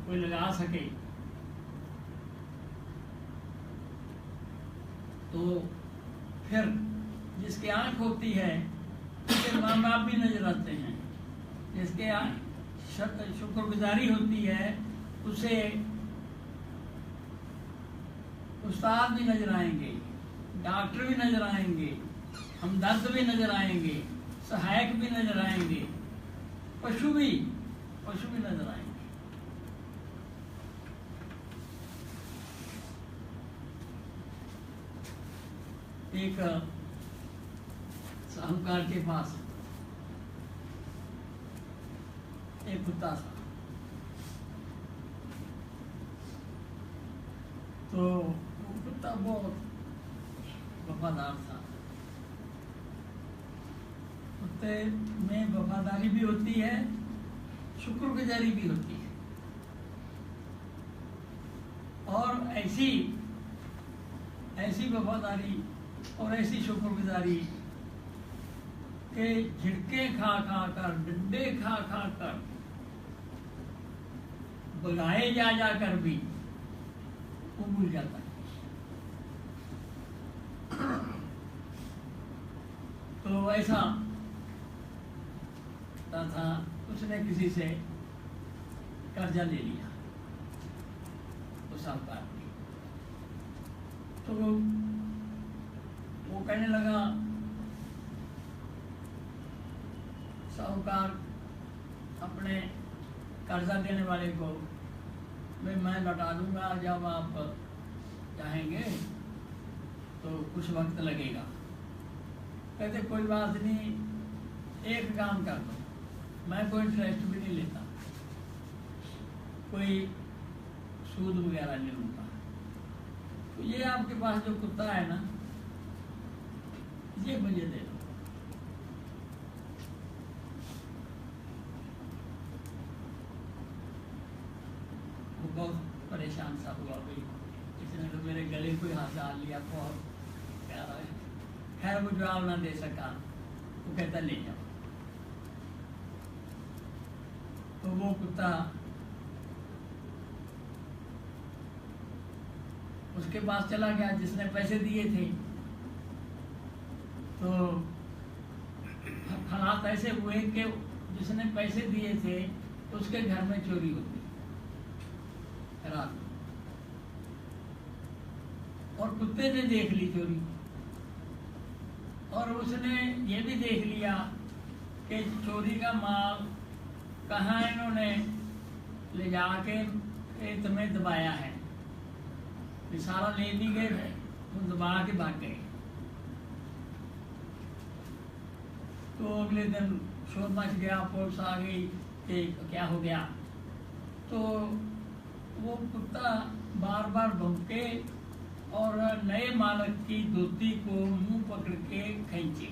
कोई लगा सके तो फिर जिसकी आंख होती है उसके माँ बाप भी नजर आते हैं, जिसके शुक्रगुजारी होती है उसे उस्ताद भी नजर आएंगे, डॉक्टर भी नजर आएंगे, हमदर्द भी नजर आएंगे, सहायक भी नजर आएंगे, पशु भी नजर आएंगे। एक साहूकार के पास एक कुत्ता था, तो वो कुत्ता बहुत वफादार था। कुत्ते में वफादारी भी होती है, शुक्रगुजारी भी होती है, और ऐसी वफादारी और ऐसी शुक्रगुजारी के झिड़के खा खा कर, डंडे खा खा कर, बुलाए जा कर भी वो भूल जाता है। तो ऐसा था, उसने किसी से कर्जा ले लिया उस साहूकार ने। तो वो कहने लगा, साहूकार अपने कर्जा देने वाले को, भाई मैं लौटा दूंगा जब आप चाहेंगे, तो कुछ वक्त लगेगा। कहते कोई बात नहीं, एक काम कर दो, मैं कोई इंटरेस्ट भी नहीं लेता, कोई सूद वगैरह नहीं लूंगा, तो ये आपके पास जो कुत्ता है ना, ये मुझे दे दो। वो बहुत परेशान सा हुआ, भाई इसने तो मेरे गले को हाथ डाल लिया, बहुत प्यारा है। खैर वो जवाब ना दे सका, वो कहता ले जाओ। तो वो कुत्ता उसके पास चला गया जिसने पैसे दिए थे। तो हालात ऐसे हुए कि जिसने पैसे दिए थे उसके घर में चोरी होती रात में, और कुत्ते ने देख ली चोरी, और उसने ये भी देख लिया कि चोरी का माल कहाँ इन्होंने ले जाके खेत में दबाया है। सारा ले भी गए, वो दबा के भाग गए। तो अगले दिन शोर मच गया, पुलिस आ गई कि क्या हो गया। तो वो कुत्ता बार बार भौंके और नए मालिक की धोती को मुंह पकड़ के खींचे।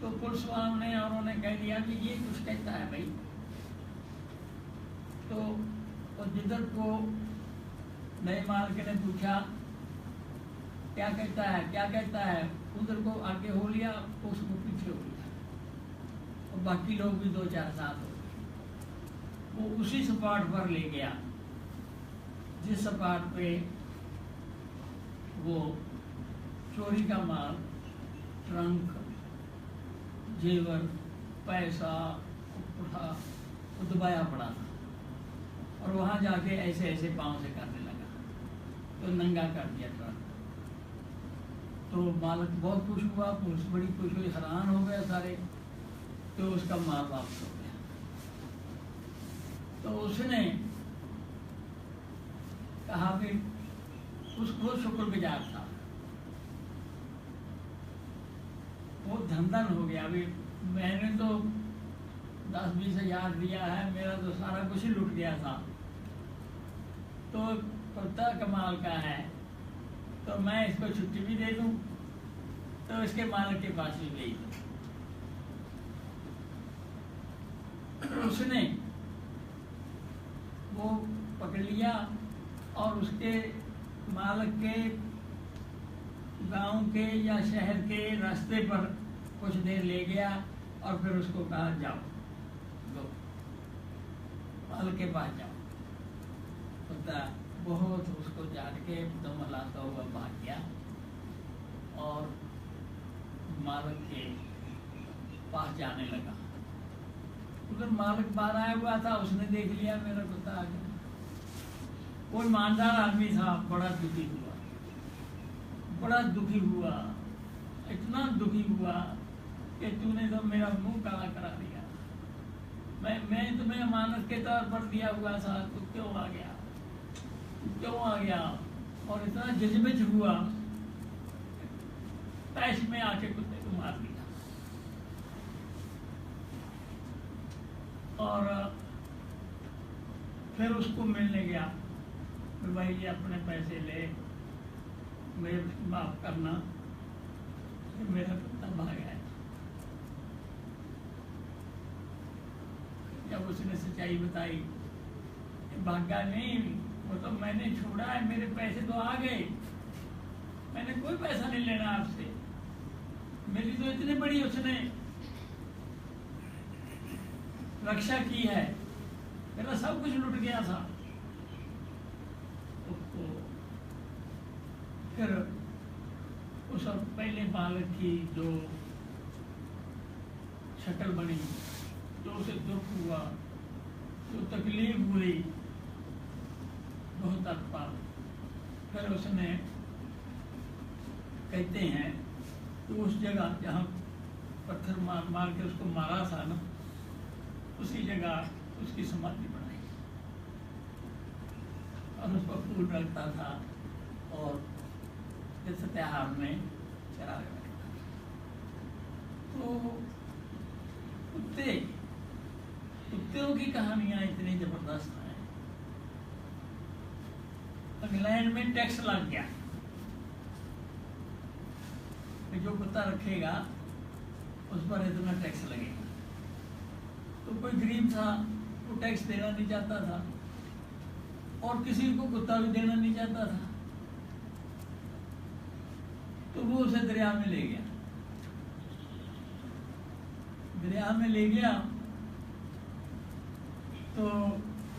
तो पुलिस वालों ने और उन्होंने कह दिया कि ये कुछ कहता है भाई। तो जिधर को नए मालिक ने पूछा क्या कहता है, क्या कहता है, उधर को आगे हो लिया, उसको पीछे हो लिया, और बाकी लोग भी दो चार साथ हो गए। वो उसी सपाट पर ले गया जिस सपाट पे वो चोरी का माल, ट्रंक, जेवर, पैसा उठा, दबाया पड़ा था, और वहां जाके ऐसे ऐसे पांव से करने लगा, तो नंगा कर दिया ट्रंक। तो मालिक बहुत खुश हुआ, पुलिस बड़ी खुश हुई, हैरान हो गया सारे। तो उसका माल वापस हो गया। तो उसने कहा कि उसको शुक्रगुजार था, वो धन हो गया। अभी मैंने तो 10-20 हजार दिया है, मेरा तो सारा कुछ ही लुट गया था, तो कुत्ता कमाल का है, तो मैं इसको छुट्टी भी दे दूं, तो इसके मालिक के पास भी भेज दूं। उसने वो पकड़ लिया और उसके मालिक के गांव के या शहर के रास्ते पर कुछ देर ले गया, और फिर उसको कहा जाओ, बाल के पास जाओ। कुत्ता बहुत उसको जान के दम हलाता हुआ भाग गया और मालिक के पास जाने लगा। उधर मालिक बाहर आया हुआ था, उसने देख लिया मेरा कुत्ता आ गया। कोई ईमानदार आदमी था, बड़ा दुखी हुआ, बड़ा दुखी हुआ, इतना दुखी हुआ कि तूने तो मेरा मुंह काला करा दिया। मैं तुम्हें अमानत के तौर पर दिया हुआ था, तू क्यों आ गया, तू क्यों आ गया? और इतना जज्बच हुआ, तैश में आके कुत्ते को मार दिया। और फिर उसको मिलने गया, भाई ये अपने पैसे ले, मुझे माफ करना, मेरा कुत्ता भाग गया। जब उसने सच्चाई बताई, भागा नहीं, वो तो मैंने छोड़ा है, मेरे पैसे तो आ गए, मैंने कोई पैसा नहीं लेना आपसे, मेरी तो इतनी बड़ी उसने रक्षा की है, मेरा सब कुछ लुट गया था। उसको फिर उस पहले बालक की जो शक्ल बनी, जो उसे दुख हुआ, जो तकलीफ हुई, बहुत अटपाल। फिर उसने, कहते हैं कि उस जगह जहाँ पत्थर मार मार के उसको मारा था ना, उसी जगह उसकी समाधि बनाई और उस पर फूल रखता था और इस त्योहार में चरावे रखता था। तो कुत्तों की कहानियां इतनी जबरदस्त हैं। इंग्लैंड में टैक्स लग गया कि जो कुत्ता रखेगा उस पर इतना टैक्स लगेगा। तो कोई गरीब था, वो टैक्स देना नहीं चाहता था और किसी को कुत्ता भी देना नहीं चाहता था, तो वो उसे दरिया में ले गया। दरिया में ले गया तो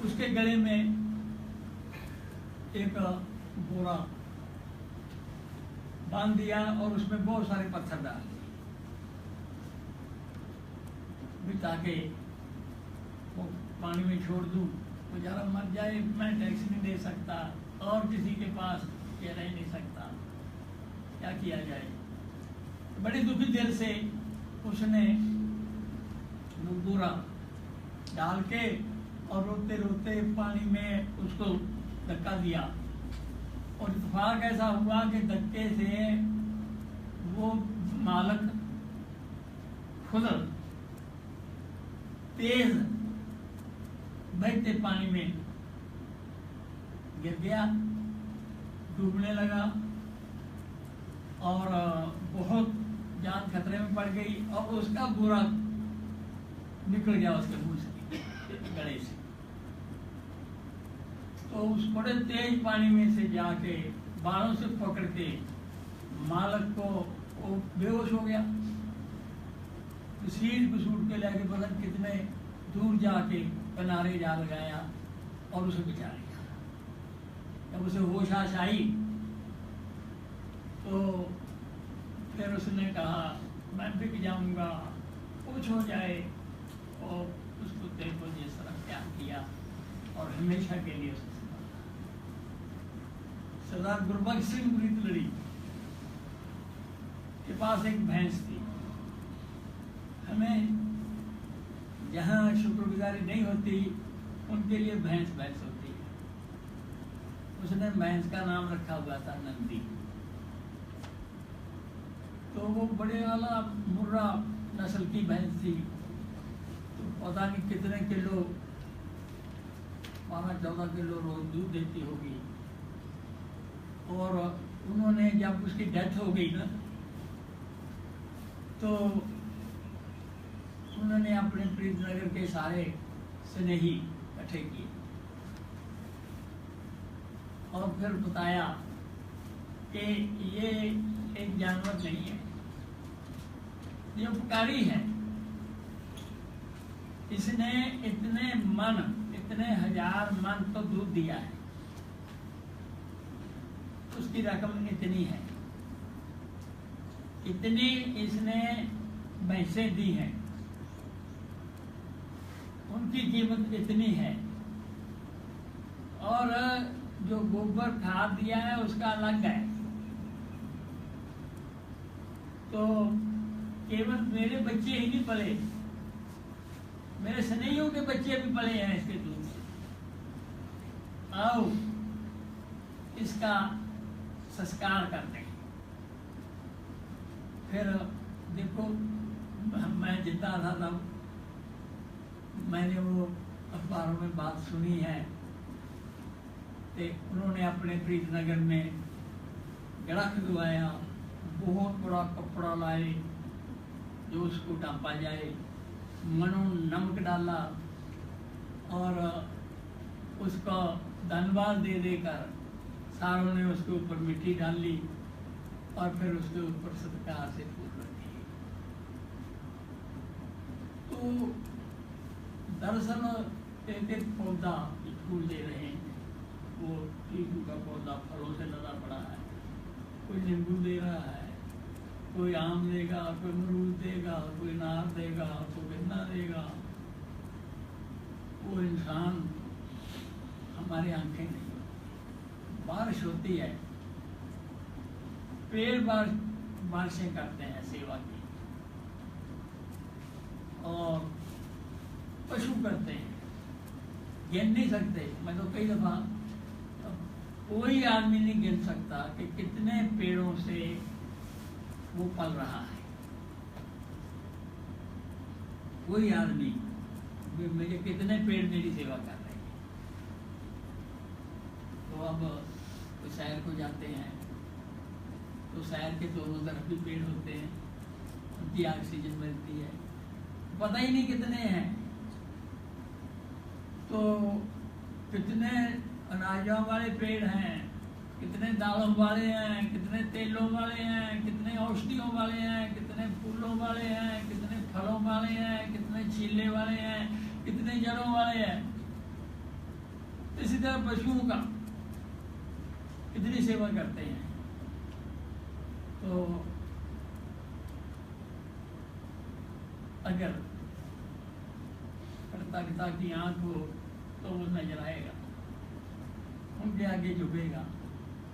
उसके गले में एक बोरा बांध दिया और उसमें बहुत सारे पत्थर डाल दिए ताकि वो पानी में छोड़ दूं, बेचारा मर जाए, मैं टैक्स नहीं दे सकता और किसी के पास ये रह नहीं सकता, क्या किया जाए। बड़ी दुखी दिल से उसने वो बोरा डाल के और रोते रोते पानी में उसको धक्का दिया और इत्तेफाक ऐसा हुआ कि धक्के से वो मालिक खुद तेज बहते पानी में गिर गया, डूबने लगा और बहुत जान खतरे में पड़ गई और उसका बोरा निकल गया उसके मुंह से, गले से। तो उस बड़े तेज पानी में से जाके बालों से पकड़ के मालिक को वो बेहोश हो गया। सीट घुसूट के लेके पता कितने दूर जाके किनारे जा लगाया और उसे बचा लिया। जब उसे होश आश आई तो फिर उसने कहा मैं बिक जाऊंगा, कुछ हो जाए, और उस कुत्ते को जिस तरह प्यार किया और हमेशा के लिए उसे सरदार गुरबख्श सिंह बुरीतलड़ी के पास एक भैंस थी। हमें जहाँ शुक्रगुजारी नहीं होती उनके लिए भैंस भैंस होती है। उसने भैंस का नाम रखा हुआ था नंदी। तो वो बड़े वाला मुर्रा नस्ल की भैंस थी, तो पता नहीं कितने किलो, 12-14 किलो रोज दूध देती होगी। और उन्होंने जब उसकी डेथ हो गई ना, तो उन्होंने अपने प्रीतनगर के सारे स्नेही इकट्ठे किए और फिर बताया कि ये एक जानवर नहीं है, ये उपकारी है। इसने इतने मन, इतने हजार मन तो दूध दिया है, उसकी रकम इतनी है, इतनी इसने भैंसें दी हैं, उनकी कीमत इतनी है, और जो गोबर खाद दिया है उसका अलग है। तो केवल मेरे बच्चे ही नहीं पले, मेरे स्नेहियों के बच्चे भी पले हैं इसके दूध से। आओ इसका संस्कार करते हैं। फिर देखो, मैं जिंदा था तब मैंने वो अखबारों में बात सुनी है कि उन्होंने अपने प्रीतनगर में गड़ा खुदवाया, बहुत बड़ा कपड़ा लाए जो उसको टाँपा जाए, मनो नमक डाला और उसका धन्यवाद दे देकर सारों ने उसके ऊपर मिट्टी डाल ली और फिर उसके ऊपर सत्कार से फूल रखे। तो दरअसल एक एक पौधा फूल दे रहे हैं, वो चीकू का पौधा फलों से लदा पड़ा है, कोई नींबू दे रहा है, कोई आम देगा, कोई अमरूद देगा, कोई नार देगा, कोई गन्ना देगा। वो इंसान हमारी आंखें नहीं, बारिश होती है, पेड़ बारिशें करते हैं सेवा की, और पशु करते हैं, गिन नहीं सकते। मैं तो कई दफा, कोई आदमी नहीं गिन सकता कि कितने पेड़ों से वो पल रहा है। कोई आदमी, मेरे कितने पेड़ मेरी सेवा कर रहे हैं। तो अब तो शहर को जाते हैं तो शहर के दोनों तरफ भी पेड़ होते हैं, उनकी ऑक्सीजन मिलती है, पता ही नहीं कितने हैं। तो कितने अनाजों वाले पेड़ हैं, कितने दालों वाले हैं, कितने तेलों वाले हैं, कितने औषधियों वाले हैं, कितने फूलों वाले हैं, कितने फलों वाले हैं, कितने छीलने वाले हैं, कितने जड़ों वाले हैं। इसी तरह पशुओं का कितनी सेवा करते हैं। तो अगर कृतज्ञता की आंख हो तो वो नजर आएगा, उनके आगे झुकेगा,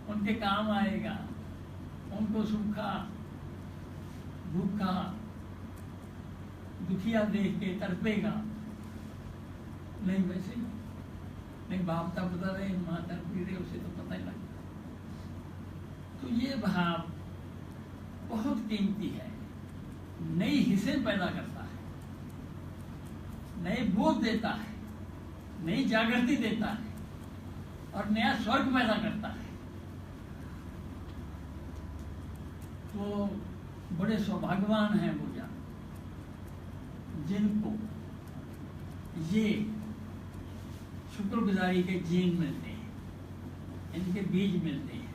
उनके काम आएगा, उनको सूखा भूखा दुखिया देख के तड़पेगा। नहीं वैसे नहीं, बाप तब बता रहे, माँ तड़पी रहे, उसे तो पता ही लगता। तो ये भाव बहुत कीमती है, नई हिस्से पैदा करता है, नए बोध देता है, नई जागृति देता है और नया स्वर्ग पैदा करता है। तो बड़े सौभाग्यवान हैं वो जान जिनको ये शुक्रगुजारी के जीन मिलते हैं, इनके बीज मिलते हैं,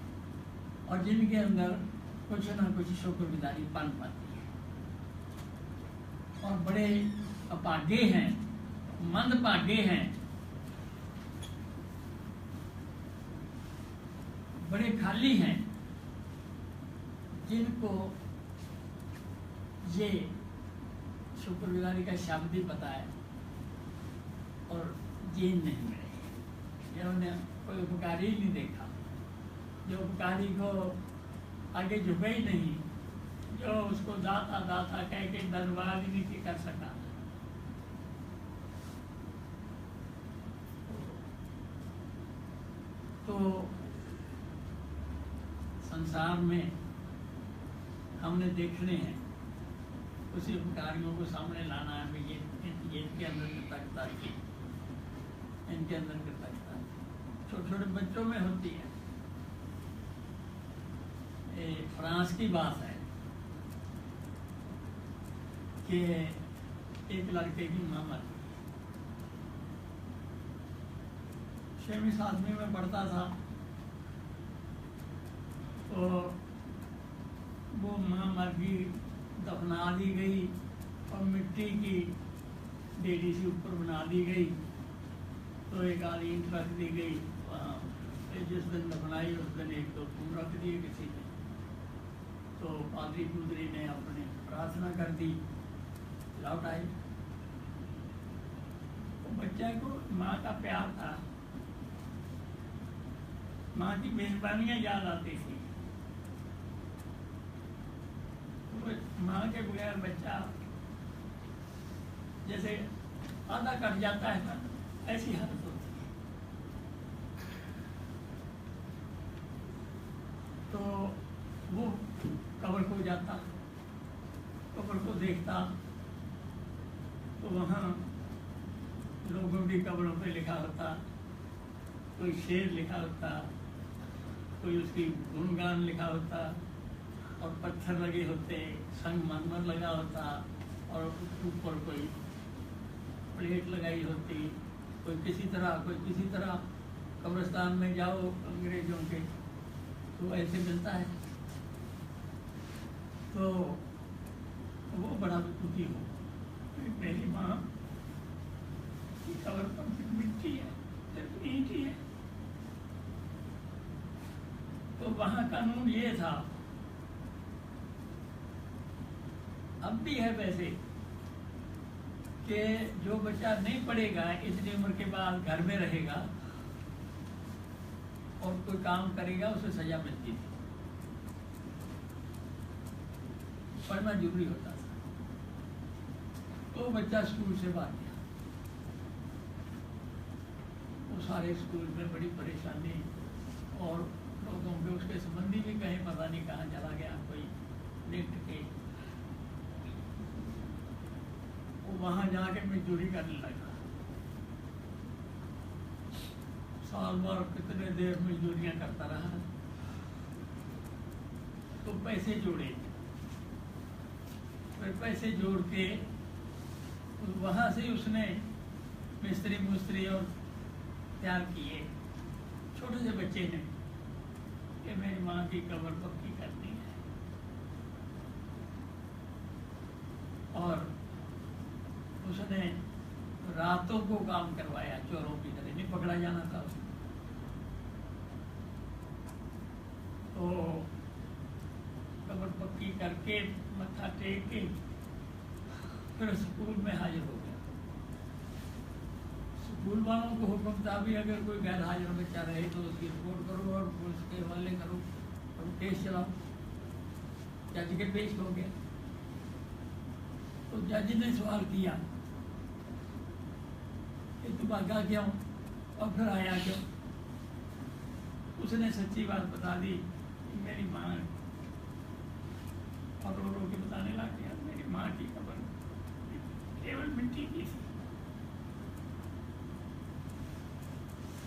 और जिनके अंदर कुछ ना कुछ शुक्रगुजारी पन पाती है। और बड़े अपागे हैं, मंदभागे हैं, बड़े खाली हैं, जिनको ये शुक्रगुजारी का शब्द ही पता है और जीन नहीं मिले, जिन्होंने कोई उपकारी नहीं देखा, जो उपकारी को आगे झुके ही नहीं, जो उसको दाता दाता कह के धन्यवाद ही नहीं कर सका। तो संसार में हमने देखने हैं, उसी उपकारियों को सामने लाना है। ये इनके अंदर कृतज्ञता थी, इनके अंदर कृतज्ञता थी, छोटे छोटे बच्चों में होती है। फ्रांस की बात है कि एक लड़के की मां मर गई। 6वीं 7वीं में पढ़ता था, तो वो मां मर गई, दफना दी गई और मिट्टी की बेड़ी से ऊपर बना दी गई। तो एक आध ईंट रख दी गई वहाँ। जिस दिन दफनाई उस दिन एक दो फूल रख दिए किसी ने। तो पादरी पुदरी ने अपने प्रार्थना कर दी, लौट आए। तो बच्चे को माँ का प्यार था, माँ की मेहरबानियाँ याद आती थी। तो माँ के बगैर बच्चा जैसे आधा कट जाता है ना, ऐसी हालत होती है। तो वो कब्र को जाता, कब्र को देखता, तो वहाँ लोगों की कब्रों पे लिखा होता, कोई शेर लिखा होता, कोई उसकी गुणगान लिखा होता, और पत्थर लगे होते, संगमरमर लगा होता, और ऊपर कोई प्लेट लगाई होती। कोई किसी तरह कब्रिस्तान में जाओ अंग्रेजों के तो ऐसे मिलता है। तो वो बड़ा दुखी हो, मेरी माँ की कब्र पर मिट्टी है, सिर्फ ईंट ही है। तो वहाँ कानून ये था, अब भी है वैसे, कि जो बच्चा नहीं पढ़ेगा, इतनी उम्र के बाद घर में रहेगा और कोई काम करेगा, उसे सजा मिलती थी। पढ़ना जरूरी होता था। तो बच्चा स्कूल से भाग गया। वो सारे स्कूल में बड़ी परेशानी, और लोगों के उसके संबंधी भी कहीं पता नहीं कहाँ चला गया, कोई लिफ्ट के। वो वहाँ जाके मजदूरी करने लगा। साल भर कितने देर मजदूरियाँ करता रहा, तो पैसे जोड़े। फिर पैसे जोड़ के वहाँ से उसने मिस्त्री मुस्त्री और तैयार किए। छोटे से बच्चे ने कि मेरी माँ की कब्र पक्की करनी है, और उसने रातों को काम करवाया, चोरों की तरह। नहीं पकड़ा जाना था उसने। तो कब्र पक्की करके मत्था टेक के फिर स्कूल में हाजिर हो गया। स्कूल वालों को हुक्म था भी अगर कोई गैर हाजिर बच्चा रहे तो उसकी रिपोर्ट करो और पुलिस के हवाले करो और केस चलाओ। जज के पेश हो गया। तो जज ने सवाल किया कि तू भागा क्यों और फिर आया क्यों? उसने सच्ची बात बता दी कि मेरी माँ, और रो के बताने लग गया, मेरी माँ की कब्र केवल मिट्टी की थी।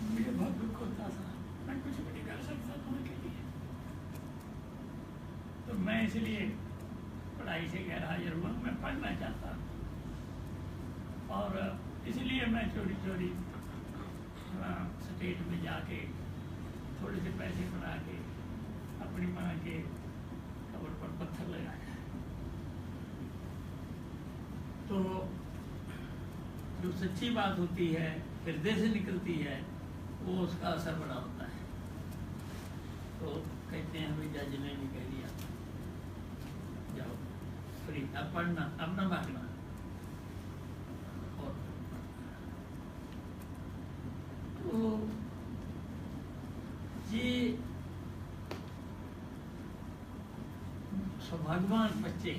मुझे बहुत दुख होता था, मैं कुछ भी नहीं कर सकता था उनके लिए। तो मैं इसलिए पढ़ाई से गैर हाजिर हुआ। मैं पढ़ना चाहता और इसलिए मैं चोरी चोरी स्टेट में जाके थोड़े से पैसे बना के अपनी माँ के कब्र पर पत्थर लगाया। तो जो सच्ची बात होती है, हृदय से निकलती है, वो उसका असर बड़ा होता है। तो कहते हैं हमें जज ने भी कह दिया, जाओ फ्री, अब पढ़ना, अब ना भागना। और तो ये सौभाग्यवान बच्चे,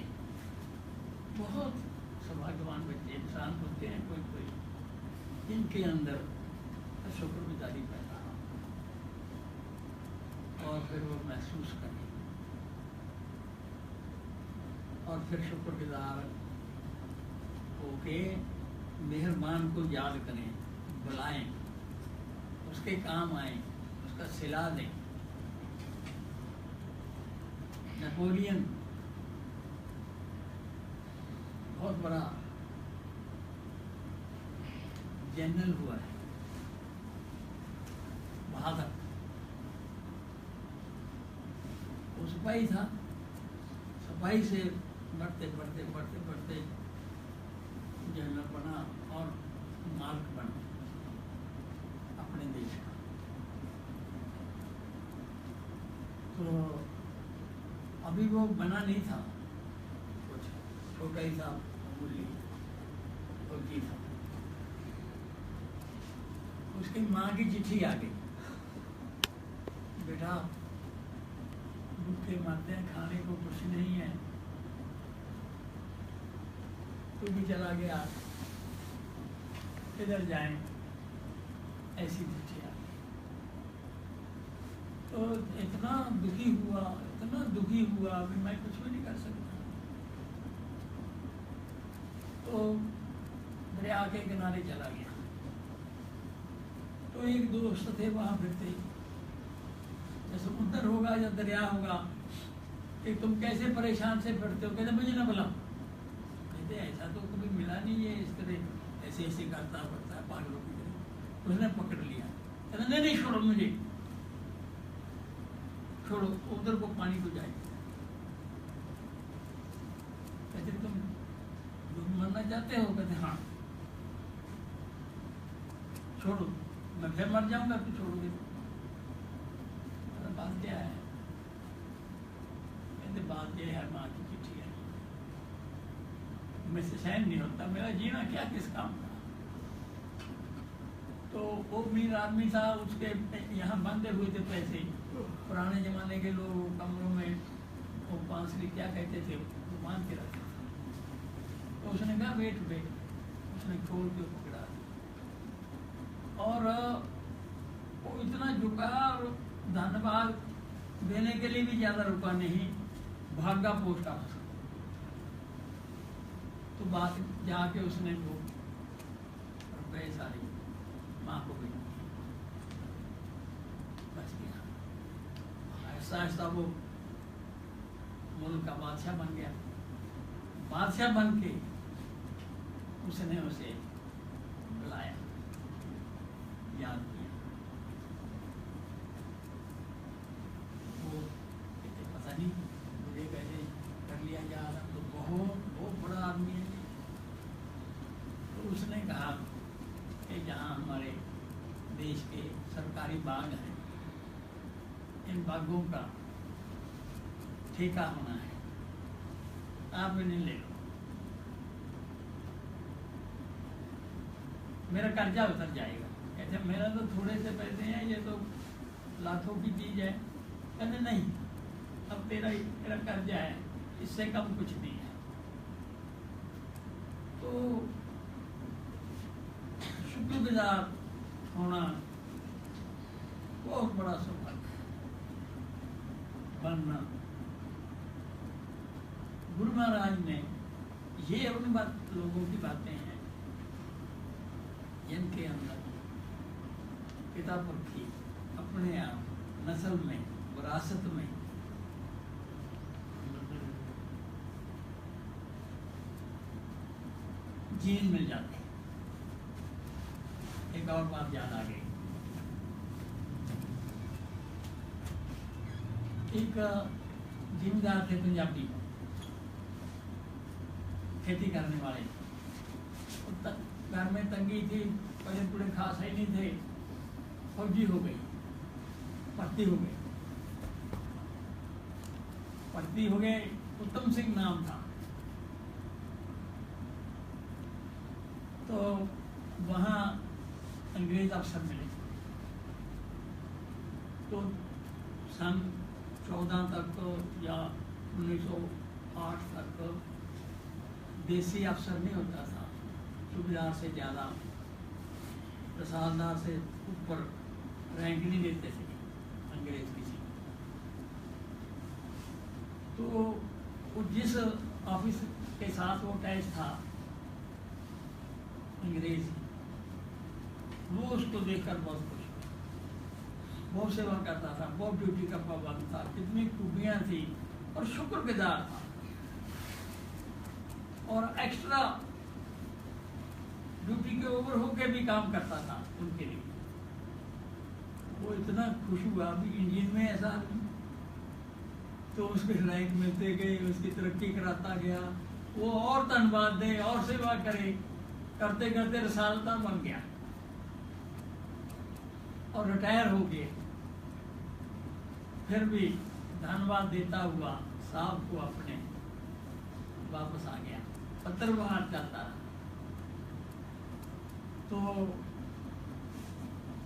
बहुत सौभाग्यवान बच्चे इंसान होते हैं कोई कोई, जिनके अंदर शुक्रगुजारी पैदा हो और फिर वो महसूस करें और फिर शुक्रगुजार होके मेहरबान को याद करें, बुलाएं, उसके काम आए, उसका सिला दें। नेपोलियन बहुत बड़ा जनरल हुआ है, बहादुर। वो सिपाही था, सिपाही से बढ़ते बढ़ते बढ़ते बढ़ते जनरल बना और मार्क बना। अभी वो बना नहीं था, कुछ छोटा ही था, मामूली फौजी था। उसकी माँ की चिट्ठी आ गई, बेटा भूखे मरते हैं, खाने को कुछ नहीं है, तू भी चला गया, किधर जाएं, ऐसी चिट्ठी आ गई। तो इतना दुखी हुआ कि मैं कुछ भी नहीं कर सकता। तो दरिया के किनारे चला गया। तो एक दोस्त थे वहाँ फिरते, समुद्र होगा या दरिया होगा कि तुम कैसे परेशान से फिरते हो, कहते मुझे ना बुलाओ। कहते ऐसा तो कभी मिला नहीं है, इस तरह ऐसे ऐसे करता है पागलों की तरह। उसने पकड़ लिया, कहते नहीं नहीं छोड़ो मुझे, छोड़ो, उधर को पानी को जाए। कहते तुम मरना चाहते हो? कहते हाँ, छोड़ो, मैं फिर मर जाऊंगा, तो छोड़ोगे? बात क्या है? कहते बात यह है, माँ की चिट्ठी है, मुझसे सहन नहीं होता, मेरा जीना क्या किस काम का। तो वो अमीर आदमी था, उसके यहाँ बंधे हुए थे पैसे, पुराने जमाने के लोग कमरों में वो बांसुरी क्या कहते थे वो बांध के रखते थे। तो उसने कहा वेट वेट, उसने खोल के पकड़ा और वो इतना झुका और धन्यवाद देने के लिए भी ज्यादा रुका नहीं, भागा पोस्ट ऑफिस। तो बात जाके उसने वो रुपये सारी माँ को भी बच गया। ऐसा ऐसा वो मुल्क का बादशाह बन गया। बादशाह बन के उसने उसे बुलाया, याद किया। वो पता नहीं मुझे कैसे कर लिया जा रहा, तो बहुत बड़ा आदमी है। तो उसने कहा कि जहाँ हमारे देश के सरकारी बाग हैं, इन बागों का ठेका होना है, आप इन्हें ले लो, मेरा कर्जा उतर जाएगा। कहते मेरा तो थोड़े से पैसे हैं, ये तो लाखों की चीज है। कहते नहीं, अब तेरा कर्जा है, इससे कम कुछ नहीं है। तो शुक्रगुजार होना बहुत बड़ा सौभाग्य है, बनना। गुरु महाराज ने ये अपनी लोगों की बातें हैं जिनके अंदर पिता पुरखी अपने आप नस्ल में, विरासत में जीन मिल जाते हैं। एक और बात याद आ गई, एक जिम्मेदार थे पंजाबी, खेती करने वाले। घर में तंगी थी, पैसे पूरे खास ही नहीं थे, फौजी हो गई, भर्ती हो गए। उत्तम सिंह नाम था। तो वहाँ अंग्रेज अफसर मिले। तो सन 14 तक या 1908 तक देसी अफसर नहीं होता था, सूबेदार से ज़्यादा, रसालदार से ऊपर रैंक नहीं देते थे अंग्रेज किसी। तो वो जिस ऑफिस के साथ वो अटैच था अंग्रेज, वो उसको देखकर बहुत खुश हुआ, बहुत सेवा करता था, बहुत ड्यूटी का पाबंद था, कितनी खूबियाँ थी और शुक्रगुजार था और एक्स्ट्रा ड्यूटी के ओवर होके भी काम करता था उनके लिए। वो इतना खुश हुआ, अभी इंडियन में ऐसा नहीं। तो उसके रैंक मिलते गए, उसकी तरक्की कराता गया, वो और धन्यवाद दे और सेवा करे, करते करते रसालदार बन गया और रिटायर हो गए। फिर भी धन्यवाद देता हुआ साहब को अपने वापस आ गया, पत्र व्यवहार करता रहा। तो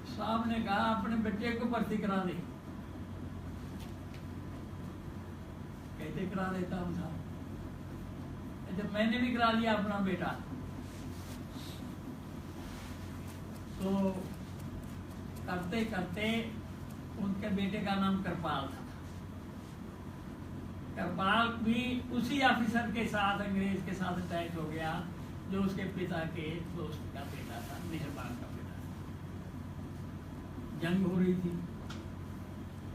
साहब ने कहा अपने बेटे को भर्ती करा दे। कहते करा देता हूँ साहब। जब मैंने भी करा लिया अपना बेटा, तो करते करते उनके बेटे का नाम कृपाल था। कृपाल भी उसी ऑफिसर के साथ, अंग्रेज के साथ अटैच हो गया जो उसके पिता के दोस्त का बेटा था, मेहरबान का बेटा था। जंग हो रही थी,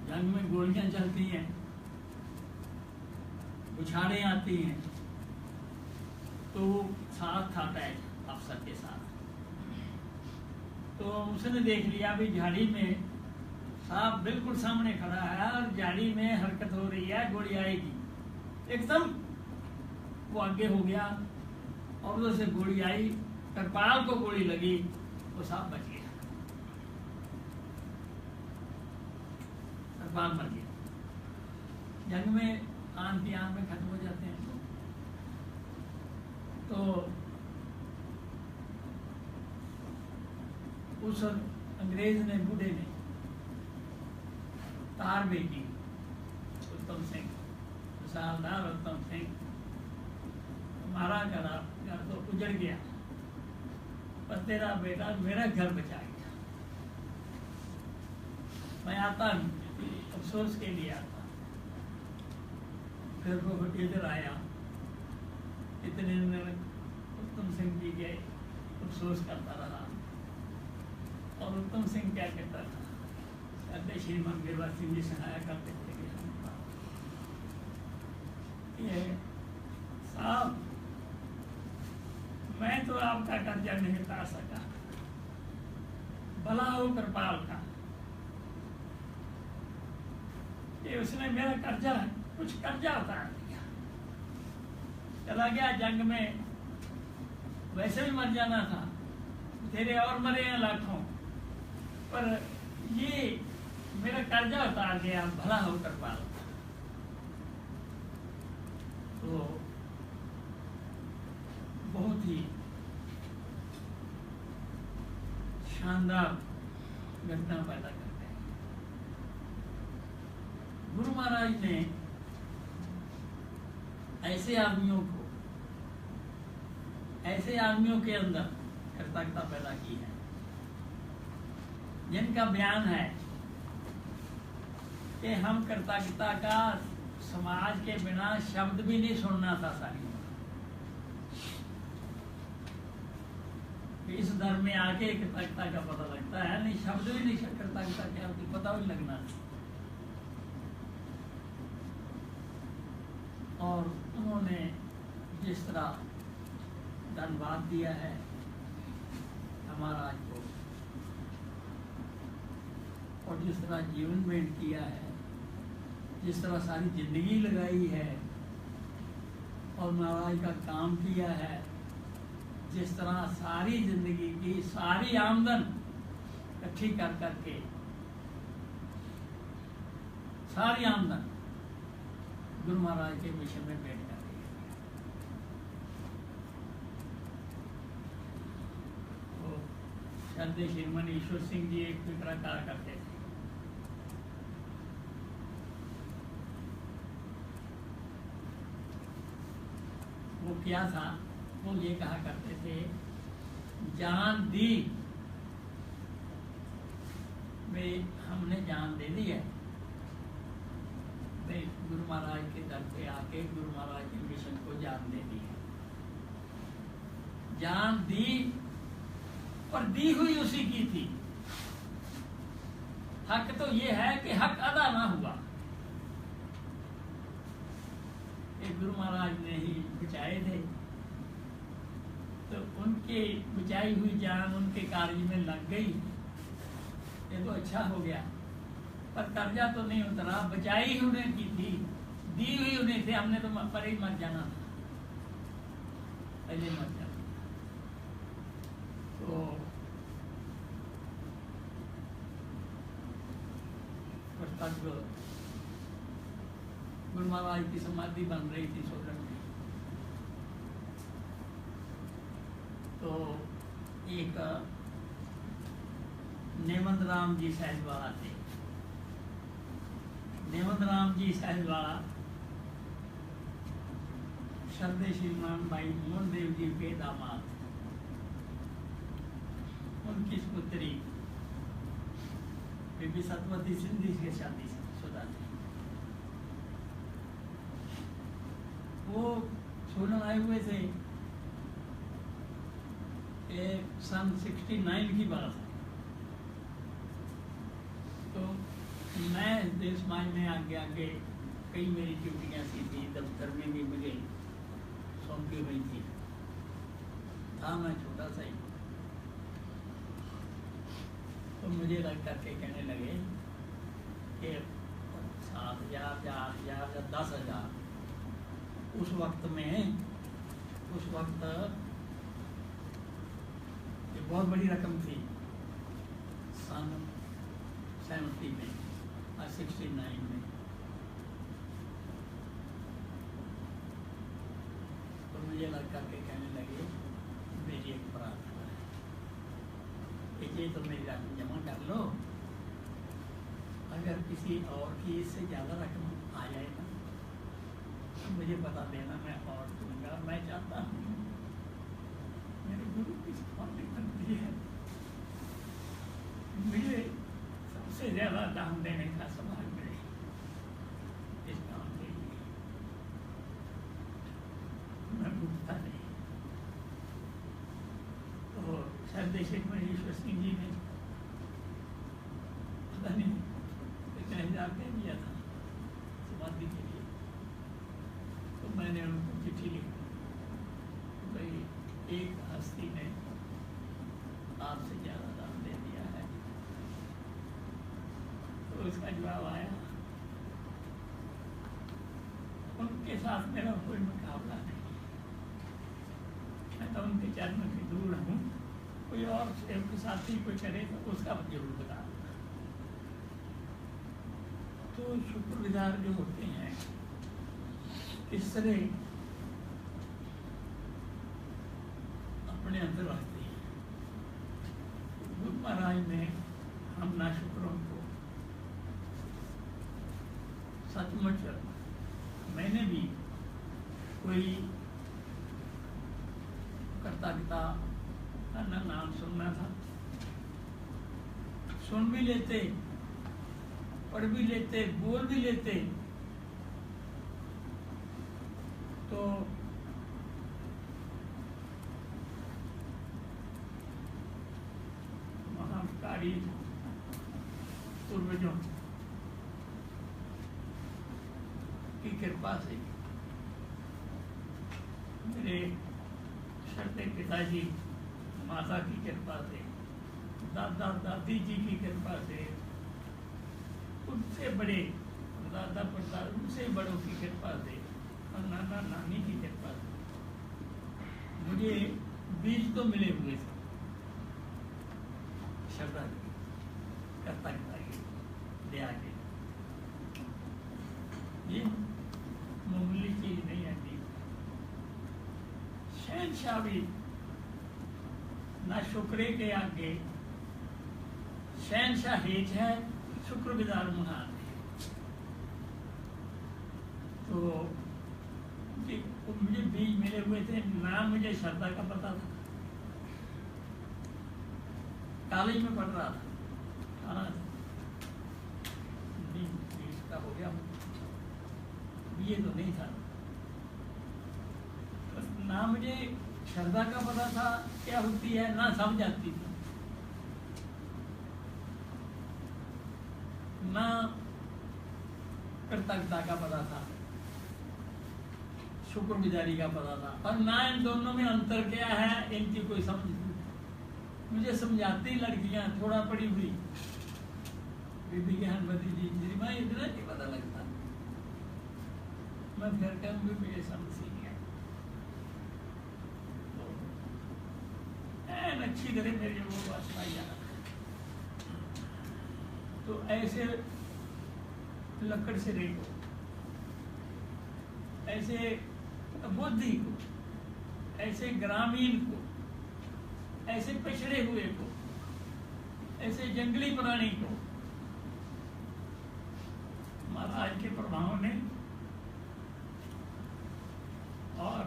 जंग में गोलियां चलती हैं, बुछाड़े आती हैं, तो साथ था अटैच अफसर के साथ। तो उसने देख लिया भी झाड़ी में साहब बिल्कुल सामने खड़ा है और झाड़ी में हरकत हो रही है, गोली आएगी। एकदम वो आगे हो गया और उधर से गोली आई, कृपाल को गोली लगी, वो साहब बच गया, कृपाल मर गया। जंग में आन की आन में खत्म हो जाते हैं। तो उस अंग्रेज ने, बूढ़े ने तार बेटी उत्तम सिंह, सालदार उत्तम सिंह, हमारा घर तो उजड़ गया, पर तेरा बेटा मेरा घर बचा गया। मैं आता अफसोस के लिए आता। फिर वो इधर आया, इतने दिन उत्तम सिंह जी के अफसोस करता रहा। और उत्तम सिंह क्या कहता था, कहते श्रीमान गिरवा सिंह जी सुनाया करते थे कि साहब मैं तो आपका कर्जा नहीं उतार सका, भला हो कृपाल का, ये उसने मेरा कर्जा, कुछ कर्जा उतार दिया, चला गया जंग में, वैसे भी मर जाना था, तेरे और मरे हैं लाखों, पर ये मेरा कर्जा उतार गया, भला हो कृपाल। तो बहुत ही शानदार घटना पैदा करते हैं। गुरु महाराज ने ऐसे आदमियों के अंदर कृतज्ञता पैदा की है, जिनका बयान है कि हम कृतज्ञता का समाज के बिना शब्द भी नहीं सुनना था। सारी इस धर्म में आके कृतज्ञता का पता लगता है, नहीं शब्द भी नहीं, कृतज्ञता क्या होती पता भी लगना। और उन्होंने जिस तरह धन्यवाद दिया है महाराज को, और जिस तरह जीवन भेंट किया है, जिस तरह सारी जिंदगी लगाई है और महाराज का काम किया है, जिस तरह सारी जिंदगी की सारी आमदन इकट्ठी कर करके, सारी आमदन गुरु महाराज के विषय में भेंट कर दी। तो श्रद्धेय श्रीमान ईश्वर सिंह जी एक फिक्रा कहा करते थे, वो क्या था, वो ये कहा करते थे, जान दी वे हमने जान दे दी है, वे गुरु महाराज के दर पे आके गुरु महाराज के मिशन को जान दे दी है। जान दी पर दी हुई उसी की थी। हक तो ये है कि हक अदा ना हुआ, एक गुरु महाराज ने ही बचाए थे, तो उनके बचाई हुई जान उनके कार्य में लग गई, ये तो अच्छा हो गया, पर कर्जा तो नहीं उतरा, बचाई उन्हें की थी, दी हुई उन्हें थे, हमने तो पर ही मर जाना था, पहले मर जाना। तो कर्तव्य गुरु महाराज की समाधि बन रही थी सोलन में। तो एक नेवंद राम जी साहिबवाड़ा थे। नेवंद राम जी साहिबवाड़ा श्रद्धे श्रीमान भाई मोहन देव जी के दामाद, उनकी पुत्री बीबी सतवती सिंधी की शादी शुदा थी। वो सोलन आए हुए थे, सन 69 की बात है। तो मैं देश समाज में आगे आगे कई मेरी ड्यूटियाँ सी थी, दफ्तर में भी मुझे सौंपी हुई थी। था मैं छोटा सा ही। तो मुझे लग करके कहने लगे कि 7,000 या 8,000 या 10,000 उस वक्त ये बहुत बड़ी रकम थी। सन 70 में और 69 में। तो मुझे लग करके कहने लगे मेरी एक प्रार्थना है कि ये तो मेरी रकम जमा कर लो, अगर किसी और की इससे ज़्यादा रकम आ जाए ना तो मुझे बता देना, मैं और दूंगा। मैं चाहता हूँ मेरे गुरु की समाधि बनती है, मुझे सबसे ज़्यादा दान देने का समाज मिले इस काम के लिए। मैं भूखता नहीं। तो श्रद्धे ईश्वर सिंह जी ने पता नहीं कितने हजार दे दिया था समाधि के लिए। तो मैंने उनको चिट्ठी लिखी, भाई एक हस्ती ने आपसे ज़्यादा दान दे दिया है। तो इसका जवाब आया, उनके साथ मेरा कोई मुकाबला नहीं, मैं तो उनके चरणों से दूर हूँ। कोई और सेवक साथी कोई करे तो उसका जरूर बता। तो शुक्रगुजार जो होते हैं इस तरह अपने अंदर रखते हैं। गुरु महाराज ने हम नाशुकरों को सचमुच, मैंने भी कोई कृतज्ञता का नाम सुनना था, सुन भी लेते, पढ़ भी लेते, बोल भी लेते, तो महाकारी पूर्वजों की कृपा से, मेरे श्रद्धेय पिताजी माता की कृपा से, दादा दादी जी की कृपा से, उनसे बड़े दादा परदादा उनसे बड़ों की कृपा से और नाना नानी की कृपा से मुझे बीज तो मिले हुए थे श्रद्धा की, कर्तव्यता की, दया की। ये मामूली चीज नहीं आती। शहनशाह भी ना शुक्रे के आगे शहनशाह हेज है, शुक्रगुजार महान है। तो मुझे बीज मिले हुए थे ना, मुझे श्रद्धा का पता था। कॉलेज में पढ़ रहा था, हाँ बीज का हो गया, ये तो नहीं था। तो ना मुझे श्रद्धा का पता था क्या होती है, ना समझ आती थी, ना कृतज्ञता का पता था, शुक्रगुजारी का पता था, और ना इन दोनों में अंतर क्या है इनकी कोई समझ नहीं। मुझे समझाती लड़कियां थोड़ा पढ़ी हुई, बीबी ज्ञानवती जी मैं इतना नहीं पता लगता। मैं फिर कहूँगी मुझे समझ ही नहीं आई, अच्छी तरह मेरी वो बात पाई जाना। तो ऐसे लकड़ से रेखो ऐसे बुद्धि को, ऐसे ग्रामीण को, ऐसे पिछड़े हुए को, ऐसे जंगली प्राणी को महाराज के प्रभाव ने और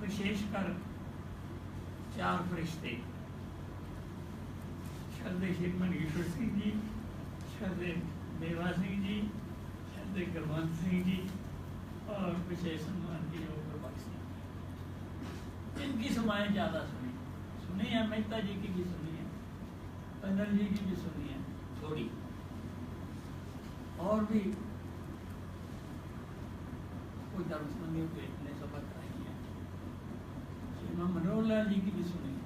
विशेषकर 4 फरिश्ते श्रद्धे श्री मनीश्वर सिंह जी, श्रद्धे देवा सिंह जी, श्रद्धे गुरवंत सिंह जी और विशेष सम्मान जी गुरबख्श सिंह। इनकी समाएं ज़्यादा सुनी है, मेहता जी की भी सुनी है, पंदर जी की भी सुनी है थोड़ी, और भी कोई धर्मसंगियों के इतने सबक आई है, श्री मनोहर लाल जी की भी सुनी है।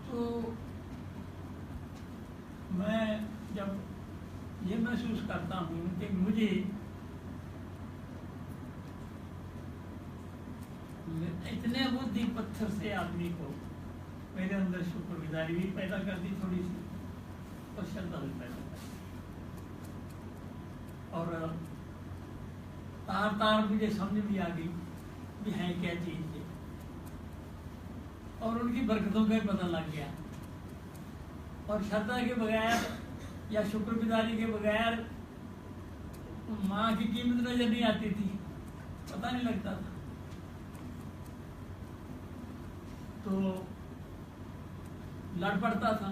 तो मैं जब ये महसूस करता हूँ कि मुझे इतने बुद्धि पत्थर से आदमी को मेरे अंदर शुक्रगुजारी भी पैदा कर दी थोड़ी सी, और श्रद्धा भी पैदा कर दी, और तार तार मुझे समझ भी आ गई कि है क्या चीज है, और उनकी बरकतों का भी पता लग गया। और श्रद्धा के बगैर या शुक्रगुजारी के बगैर माँ की कीमत नजर नहीं आती थी, पता नहीं लगता था। तो लड़ पड़ता था,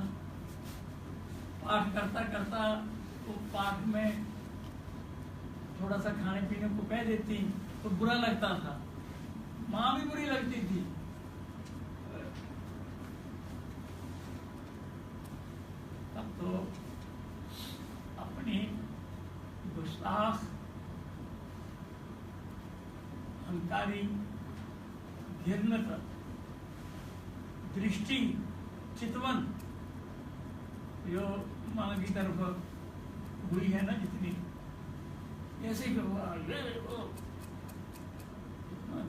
पाठ करता करता तो पाठ में थोड़ा सा खाने पीने को कह देती तो बुरा लगता था, माँ भी बुरी लगती थी। तब तो अपनी गुस्ताख, अहंकारी, घृणित दृष्टि, चितवन जो माँ की तरफ हुई है ना जितनी, ऐसे कि वो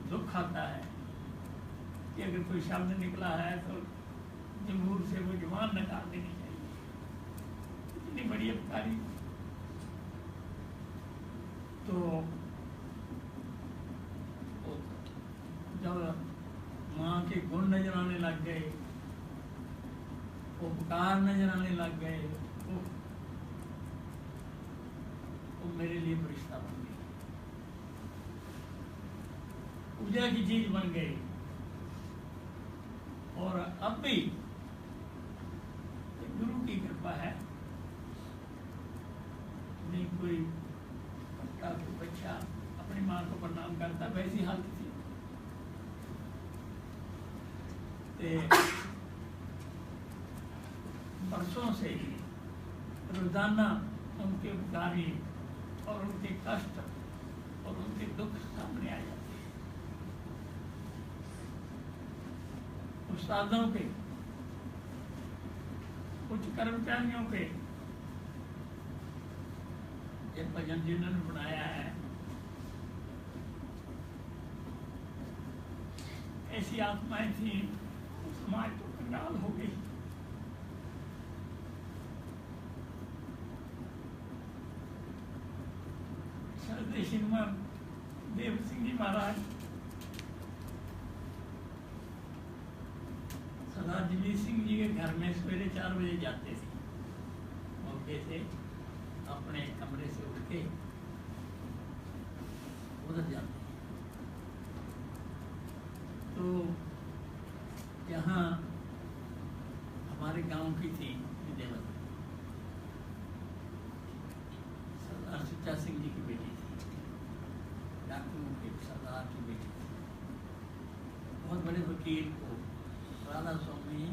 दुख आता है कि अगर कोई शब्द निकला है तो जमहूर से वो जुबान निकाल देनी चाहिए, इतनी बड़ी अबकारी। तो जब माँ के गुण नजर आने लग गए, उपकार नजर आने लग गए, वो मेरे लिए रिश्ता बन गई, पूजा की चीज बन गई। और अब भी गुरु की कृपा है, नहीं कोई पक्का कोई बच्चा अपनी माँ को प्रणाम करता, वैसी हालत थी। बरसों से रोजाना उनके गाली और उनके कष्ट और उनके दुख सामने आ जाते हैं। उस्तादों के, कुछ कर्मचारियों के, ये भजन जिन्होंने बनाया है, ऐसी आत्माएं थी, समाज तो कंगाल हो गई। श्रद्धे श्रीमान देव सिंह जी महाराज सरदार जगजीत सिंह जी के घर में सवेरे 4 बजे जाते थे, मौके से अपने कमरे से उठ के उधर जाते। तो यहाँ हमारे गांव की थी विद्यावती, सरदार सुच्चा सिंह जी की बेटी थी, डाकुओं के सरदार की बेटी थी। बहुत बड़े वकील को राधा स्वामी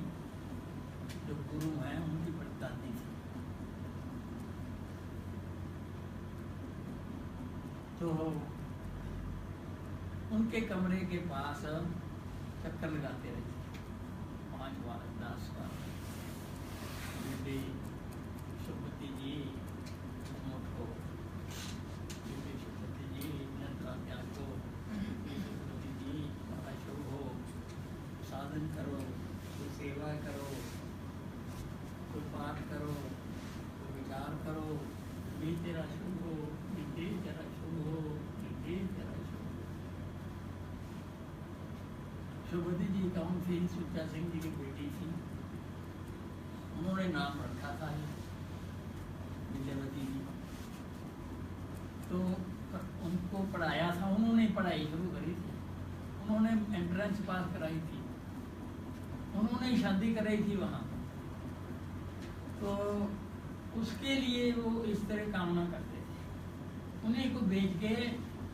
जो गुरु हैं उनकी पड़ताली थी। तो उनके कमरे के पास चक्कर लगाते रहे, 5 बार 10 बार, बेटी सुपति जी उठो, बेटी सुपति जी निद्रा त्यागो, बेटी सुपति जी बड़ा शुभ हो, साधन करो, कोई सेवा करो, कोई पाठ करो, कोई विचार करो, भी तेरा शुभ हो, भी निर्देश जरा छोड़ो, निर्देश जरा छोड़ो। सुबुद्धि जी कौन थी? सुच्चा सिंह जी की बेटी थी। उन्होंने नाम रखा था विद्यावती जी। तो उनको पढ़ाया था, उन्होंने पढ़ाई शुरू करी थी, उन्होंने एंट्रेंस पास कराई थी, उन्होंने शादी कराई थी वहाँ। तो उसके लिए वो इस तरह कामना करते थे। उन्हीं को भेज के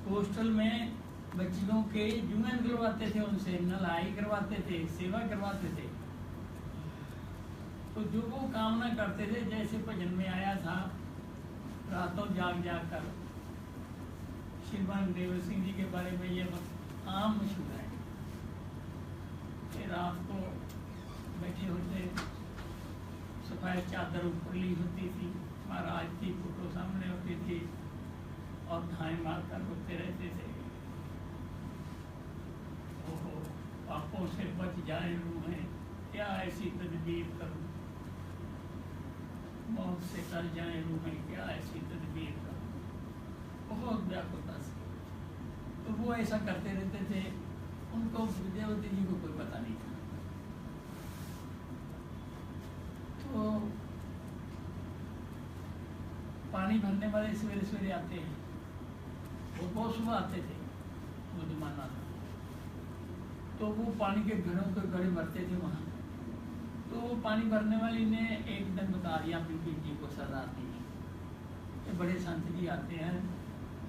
हॉस्टल में बच्चियों के जुम्मन करवाते थे, उनसे नलाई करवाते थे, सेवा करवाते थे। तो जो वो कामना करते थे, जैसे भजन में आया था, रातों जाग जाग कर, श्रीमान देव सिंह जी के बारे में ये आम मशहूर है कि रात को बैठे होते, सफेद चादर ऊपर ली होती थी, महाराज की फोटो सामने होती थी और धाएं मारकर रोते रहते थे। ओहो, पापों से बच जाए रूहें, क्या ऐसी तदबीर करूं, मौत से डर जाए रूहें, क्या ऐसी तदबीर करूं। बहुत व्याकुलता से तो वो ऐसा करते रहते थे। उनको विद्यावती जी को कोई पता नहीं था। तो पानी भरने वाले सवेरे सवेरे आते हैं, वो बहुत सुबह आते थे, वो जमाना था। तो वो पानी के घड़ों के घड़े भरते थे वहाँ। तो वो पानी भरने वाली ने एक दिन बता दिया बीबी जी को, सजा दी कि बड़े संत जी आते हैं,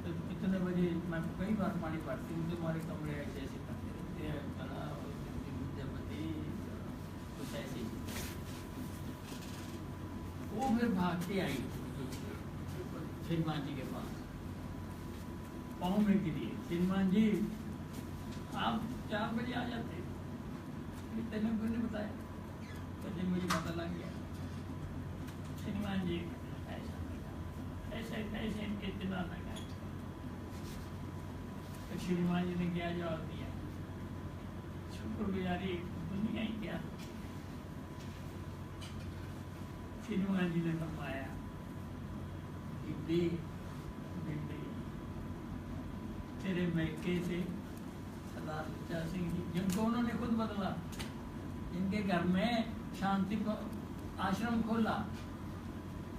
तो इतने बजे मैं कई बार पानी भरती हूँ, तुम्हारे कमरे ऐसे ऐसे करते रहते हैं, बड़ा विद्यापति कुछ ऐसे। वो फिर भाग के आई श्रीमान जी के पास, पाँव में गिरी, श्रीमान जी आप 4 बजे आ जाते, तेने कोई नहीं बताया, तो जब मुझे पता लग गया। श्रीमान जी ऐसे कैसे इनके इतना लगा। तो श्रीमान जी ने क्या जवाब दिया? शुक्रगुजारी दुनिया ही क्या। श्रीमान जी ने फरमाया कि बेटे तेरे मैके से सरदार सुच्चा सिंह जी, जिनको उन्होंने खुद बदला, जिनके घर में शांति आश्रम खोला,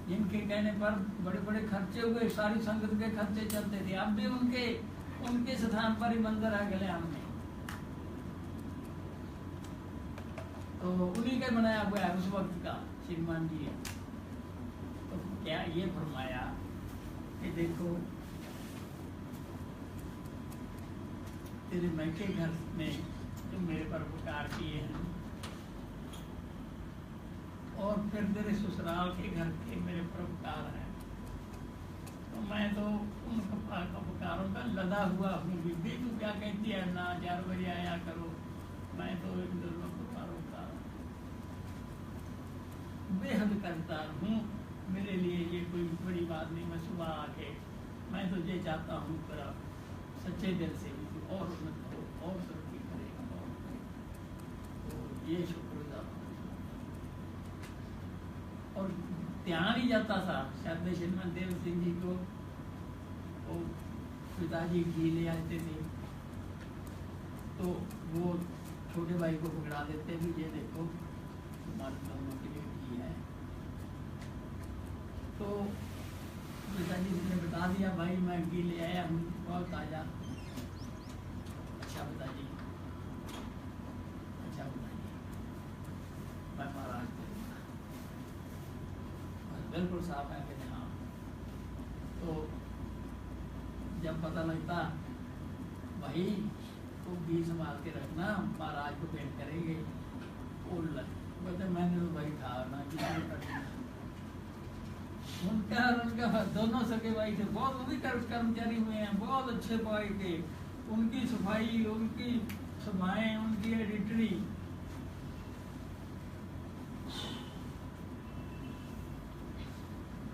जिनके कहने पर बड़े बड़े खर्चे हुए, सारी संगत के खर्चे चलते थे, अब भी उनके स्थान पर ही मंदिर आ गए हमने। तो उन्हीं का बनाया हुआ है उस वक्त का श्रीमान जी। तो क्या ये फरमाया कि देखो तेरे मैके घर में जो मेरे पर उपकार किए हैं, और फिर तेरे ससुराल के घर के मेरे पर उपकार हैं, तो मैं तो उन उपकारों का लदा हुआ हूँ। बीबी तू क्या कहती है ना 4 बजे आया करो, मैं तो इन दोनों उपकारों का बेहद करता हूँ। मेरे लिए ये कोई बड़ी बात नहीं, मैं सुबह आके मैं तो ये चाहता हूँ तेरा सच्चे दिल से और उन्नत हो और तरक्की करेगा और करेगा। तो ये शुक्रगुजार और ध्यान ही जाता था। शायद श्रीमान देव सिंह जी को वो पिताजी घी ले आते थे, तो वो छोटे भाई को पकड़ा देते भी, ये देखो तुम्हारे दोनों के लिए घी है। तो पिताजी ने बता दिया, भाई मैं घी ले आया हूँ, बहुत ताजा। अच्छा पिताजी, अच्छा पिताजी, मैं महाराज बिल्कुल साफ है कि हाँ। तो जब पता लगता भाई तो घी संभाल के रखना, महाराज को भेंट करेंगे, बोलते मैंने तो भाई था ना कि उनका दोनों सके भाई थे, बहुत वो भी कर्मचारी हुए हैं, बहुत अच्छे भाई थे। उनकी सफाई, उनकी सभाएं, उनकी एडिटरी,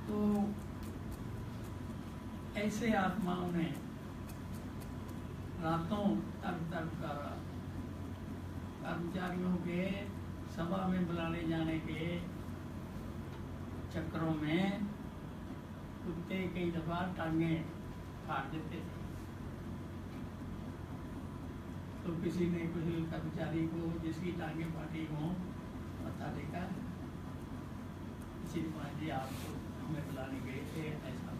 तो ऐसे आत्माओं ने रातों तक कर्मचारियों के सभा में बुलाने जाने के चक्करों में कुत्ते कई दफा टांगे फाड़ देते थे। तो किसी ने कुछ कर्मचारी को जिसकी टांगे फाटी हों मत्था टेका, किसी ने कहा जी आपको हमें बुलाने गए थे, ऐसा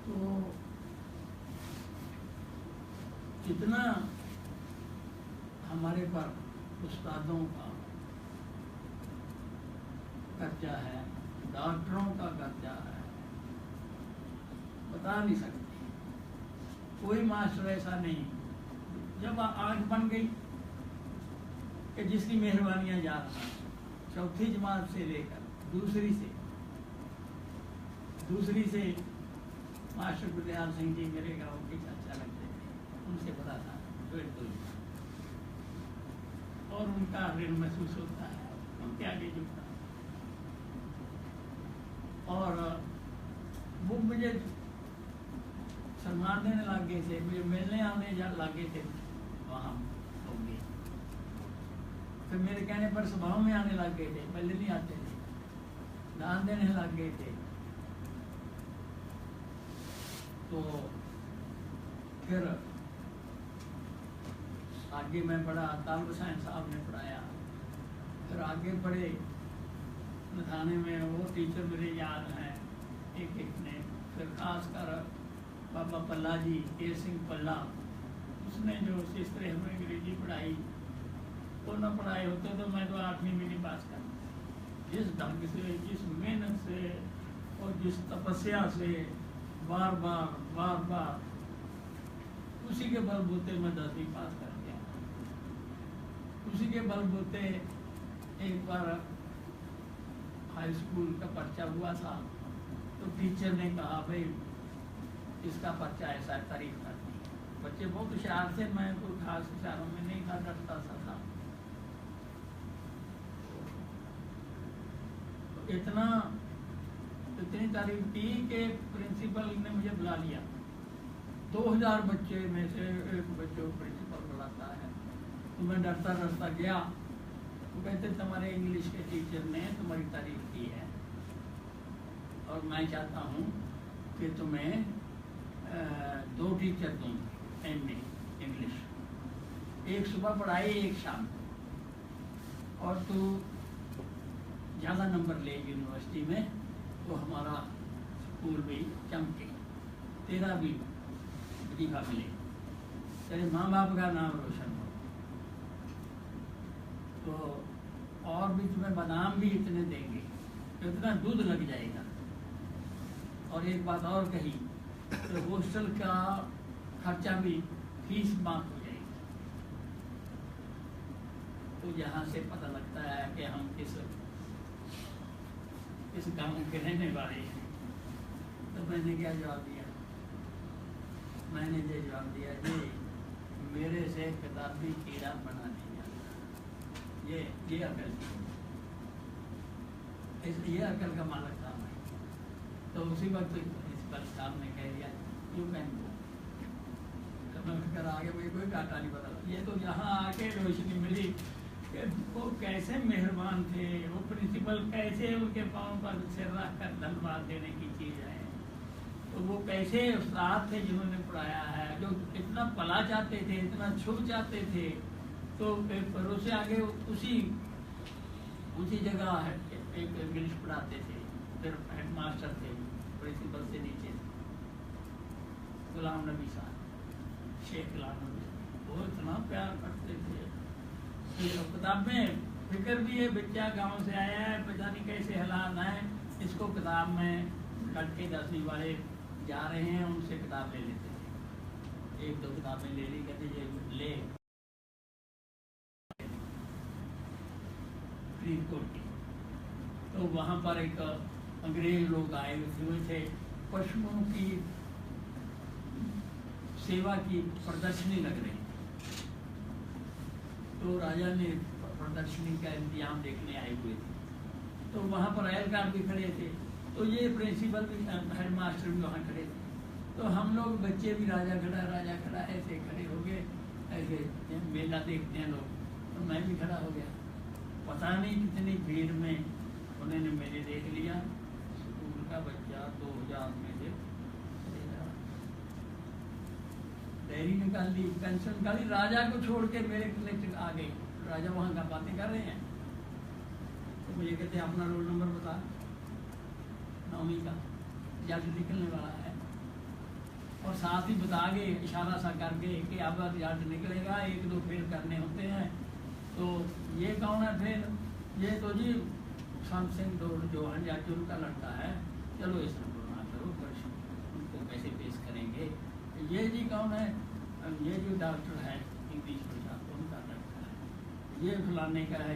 तो जितना हमारे पर उस्तादों का कर्जा है, डॉक्टरों का कर्जा है, बता नहीं सकते। कोई मास्टर ऐसा नहीं जब आंख बन गई कि जिसकी मेहरबानियां जा रहा है, चौथी जमात से लेकर दूसरी से मास्टर गुरदयाल सिंह जी मेरे गांव के चाचा लगते थे, उनसे पता था और उनका ऋण महसूस होता है, उनके आगे झुकता है। और वो मुझे सम्मान देने लग गए थे, मुझे मिलने आने लगे थे वहाँ होंगे, फिर मेरे कहने पर सभाओं में आने लग गए थे, पहले नहीं आते थे, दान देने लग गए थे। तो फिर आगे मैं पढ़ा, तालब हुसैन साहब ने पढ़ाया, फिर आगे पढ़े थाने में, वो टीचर मेरे याद हैं एक एक ने। फिर खासकर बाबा पल्ला जी, के सिंह पल्ला, उसने जो इस तरह हमें अंग्रेजी पढ़ाई, वो न पढ़ाए होते तो मैं तो 8वीं में नहीं पास कर। जिस ढंग से, जिस मेहनत से और जिस तपस्या से बार बार उसी के बलबूते मैं 10वीं पास कर गया। उसी के बलबूते एक बार हाई स्कूल का पर्चा हुआ था, तो टीचर ने कहा भाई इसका पर्चा ऐसा तारीफ करती। बच्चे बहुत होशियार थे, मैं कोई खास विचारों में नहीं था, डरता सा था। तो इतनी तारीफ की कि प्रिंसिपल ने मुझे बुला लिया। 2000 बच्चे में से एक बच्चे को प्रिंसिपल बुलाता है, तो मैं डरता डरता गया। वो कहते तुम्हारे इंग्लिश के टीचर ने तुम्हारी तारीफ की है और मैं चाहता हूँ कि तुम्हें 2 टीचर दूँ MA इंग्लिश, एक सुबह पढ़ाई एक शाम, और तू ज़्यादा नंबर ले यूनिवर्सिटी में तो हमारा स्कूल भी चमके, तेरा भी वजीफा मिले, तेरे माँ बाप का नाम रोशन हो, तो और भी तुम्हें बादाम भी इतने देंगे, इतना दूध लग जाएगा। और एक बात और कही, तो हॉस्टल का खर्चा भी, फीस माफ हो जाएगी। तो यहाँ से पता लगता है कि हम किस गांव के रहने वाले हैं। तो मैंने क्या जवाब दिया? मैंने ये जवाब दिया, जी मेरे से किताबी कीड़ा बना नहीं जाता। ये अकल, ये अकल का मालक था मैं। तो उसी वक्त प्रिंसिपल साहब ने कह दिया यू कैन गो। तो मैं उठकर आगे, मुझे कोई डाटा नहीं पता। ये तो यहाँ आके रोशनी मिली कि वो कैसे मेहरबान थे, वो प्रिंसिपल कैसे उनके पाँव पर सिर रख कर धन्यवाद देने की चीज़ है। तो वो कैसे उस्ताद थे जिन्होंने पढ़ाया है, जो इतना पला चाहते थे, इतना छुप जाते थे। तो पड़ोस से आगे उसी जगह है एक इंग्लिश पढ़ाते थे, फिर हेड मास्टर थे प्रिंसिपल से नीचे, गुलाम नबी साहब, शेख गुलाम नबी, वो इतना प्यार करते थे। किताब में फिक्र भी है, बच्चा गांव से आया है, पता नहीं कैसे हालात हैं, इसको किताब में लड़के 10वीं वाले जा रहे हैं, उनसे किताब ले लेते थे। 1-2 किताबें ले ली, कहते ये ले फरीदकोट की। तो वहाँ पर एक अंग्रेज लोग आए हुए थे, पशुओं की सेवा की प्रदर्शनी लग रही। तो राजा ने प्रदर्शनी का इंतजाम देखने आए हुए थे, तो वहाँ पर एहलकार भी खड़े थे, तो ये प्रिंसिपल भी, हेड मास्टर भी वहाँ खड़े थे। तो हम लोग बच्चे भी राजा खड़ा ऐसे खड़े हो गए, ऐसे मेला देखते हैं लोग, तो मैं भी खड़ा हो गया। पता नहीं कितनी भीड़ में उन्होंने मेरे देख लिया, स्कूल का बच्चा 2000 में से डायरी निकाल दी, पेंशन निकाली, राजा को छोड़ के मेरे कलेक्टर आ गए। राजा वहाँ का बातें कर रहे हैं, तो मुझे कहते हैं अपना रोल नंबर बता, 9वीं का रिजल्ट निकलने वाला है। और साथ ही बता गए इशारा सा करके कि अब रिजल्ट निकलेगा, 1-2 फेल करने होते हैं। तो ये कौन है फिर? ये तो जी संत सिंह जो हंजाचुर का लड़का है, चलो इस नंबर ना करो, उनको कैसे पेश करेंगे। ये जी कौन है? ये जो डॉक्टर है इंग्लिश भाषा उनका लड़का है, ये फलाने का है।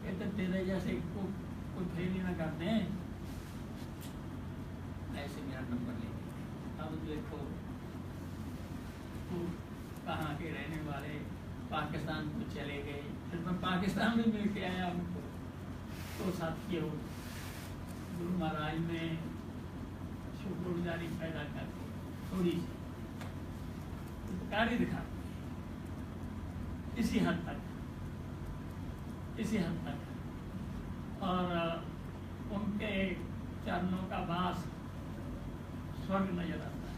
कहते तेरे जैसे कोई फेल ही ना करते हैं, ऐसे मेरा नंबर ले। अब देखो तो कहाँ के रहने वाले, पाकिस्तान को चले गए, फिर मैं पाकिस्तान में मिल के आया उनको। तो साथियों, गुरु महाराज में शुक्रगुजारी पैदा करके थोड़ी सी उपकारी दिखा, इसी हद तक। और उनके चरणों का वास स्वर्ग नजर आता है।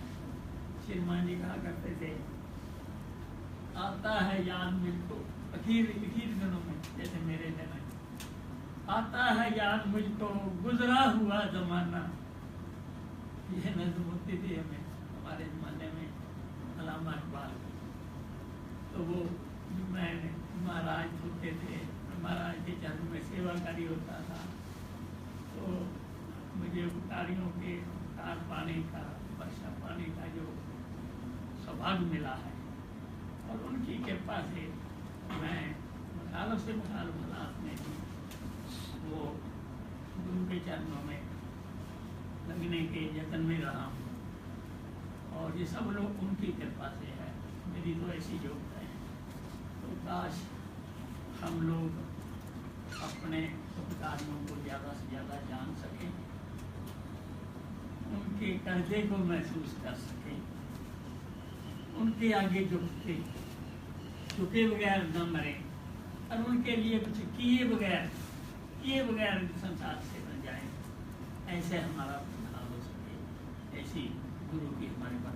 श्रीमान जी कहा करते थे, आता है याद मुझको अखीर दिनों में, जैसे मेरे दिन आता है याद मुझको गुजरा हुआ जमाना। ये नज़्म होती थी हमें हमारे जमाने में अल्लामा इकबाल। तो वो मैं महाराज होते थे, महाराज के चरण में सेवाकारी होता था, तो मुझे उपकारियों के उपकार पाने का, वर्षा पाने का जो सौभाग्य मिला है, और उनकी कृपा से मैं मसालों से मुलाकात में भी वो गुरु के चरणों में लगने के यत्न में रहा हूँ। और ये सब लोग उनकी कृपा से है, मेरी तो ऐसी योग्यता है। तो काश हम लोग अपने उपकारियों को ज़्यादा से ज़्यादा जान सकें, उनके कर्जे को महसूस कर सकें, उनके आगे झुके बगैर न मरें, और उनके लिए कुछ किए बगैर संसार से न जाए। ऐसे हमारा प्रधान हो सके, ऐसी गुरु की हमारे पर